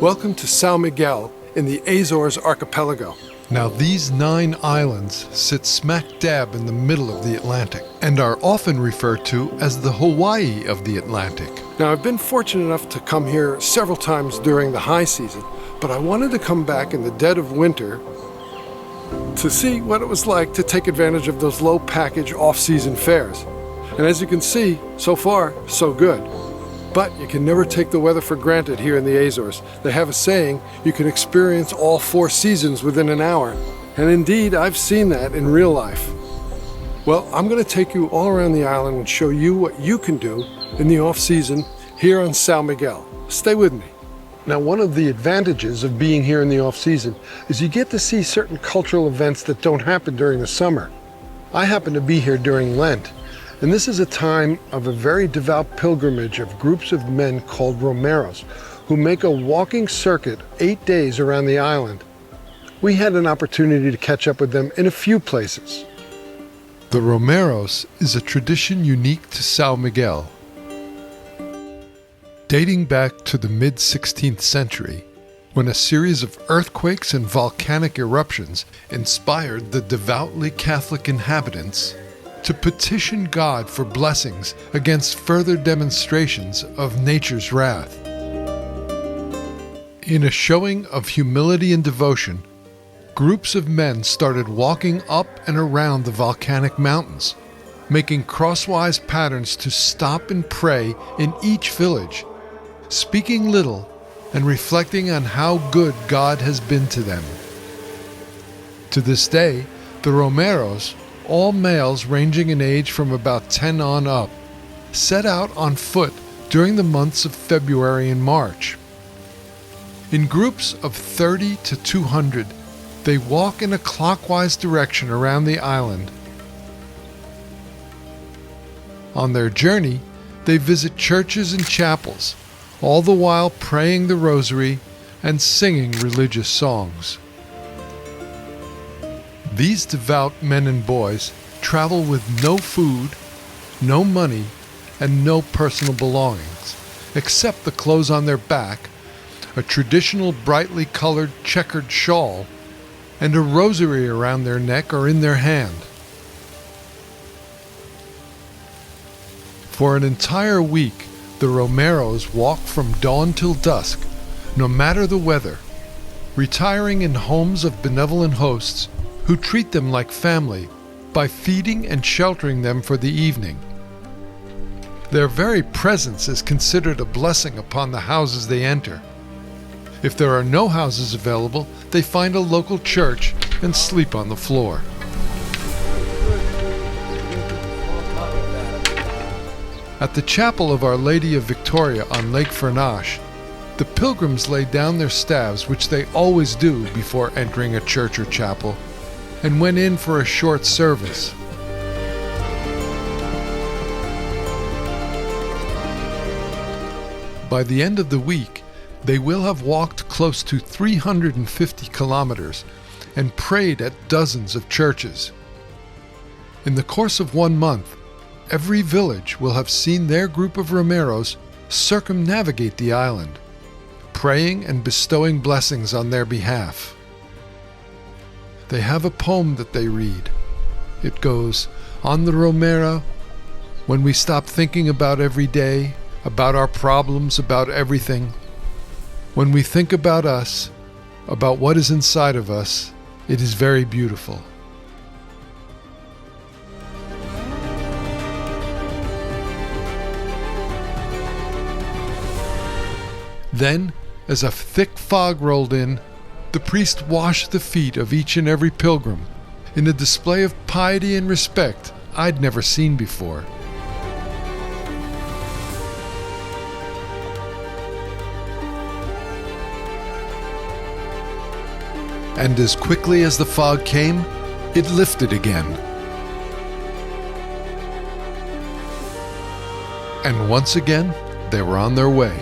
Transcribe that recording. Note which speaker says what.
Speaker 1: Welcome to Sao Miguel in the Azores archipelago. Now these 9 islands sit smack dab in the middle of the Atlantic and are often referred to as the Hawaii of the Atlantic. Now I've been fortunate enough to come here several times during the high season, but I wanted to come back in the dead of winter to see what it was like to take advantage of those low package off-season fares. And as you can see, so far, so good. But you can never take the weather for granted here in the Azores. They have a saying, you can experience all 4 seasons within an hour. And indeed, I've seen that in real life. Well, I'm going to take you all around the island and show you what you can do in the off-season here on Sao Miguel. Stay with me. Now, one of the advantages of being here in the off-season is you get to see certain cultural events that don't happen during the summer. I happen to be here during Lent. And this is a time of a very devout pilgrimage of groups of men called Romeros, who make a walking circuit 8 days around the island. We had an opportunity to catch up with them in a few places. The Romeros is a tradition unique to Sao Miguel. Dating back to the mid-16th century, when a series of earthquakes and volcanic eruptions inspired the devoutly Catholic inhabitants to petition God for blessings against further demonstrations of nature's wrath. In a showing of humility and devotion, groups of men started walking up and around the volcanic mountains, making crosswise patterns to stop and pray in each village, speaking little and reflecting on how good God has been to them. To this day, the Romeros, all males ranging in age from about 10 on up, set out on foot during the months of February and March. In groups of 30 to 200, they walk in a clockwise direction around the island. On their journey, they visit churches and chapels, all the while praying the rosary and singing religious songs. These devout men and boys travel with no food, no money, and no personal belongings, except the clothes on their back, a traditional brightly colored checkered shawl, and a rosary around their neck or in their hand. For an entire week, the Romeros walk from dawn till dusk, no matter the weather, retiring in homes of benevolent hosts who treat them like family by feeding and sheltering them for the evening. Their very presence is considered a blessing upon the houses they enter. If there are no houses available, they find a local church and sleep on the floor. At the chapel of Our Lady of Victoria on Lake Furnash, the pilgrims lay down their staves, which they always do before entering a church or chapel, and went in for a short service. By the end of the week, they will have walked close to 350 kilometers and prayed at dozens of churches. In the course of 1 month, every village will have seen their group of Romeros circumnavigate the island, praying and bestowing blessings on their behalf. They have a poem that they read. It goes, "On the Romero, when we stop thinking about every day, about our problems, about everything, when we think about us, about what is inside of us, it is very beautiful." Then, as a thick fog rolled in, the priest washed the feet of each and every pilgrim in a display of piety and respect I'd never seen before. And as quickly as the fog came, it lifted again. And once again, they were on their way.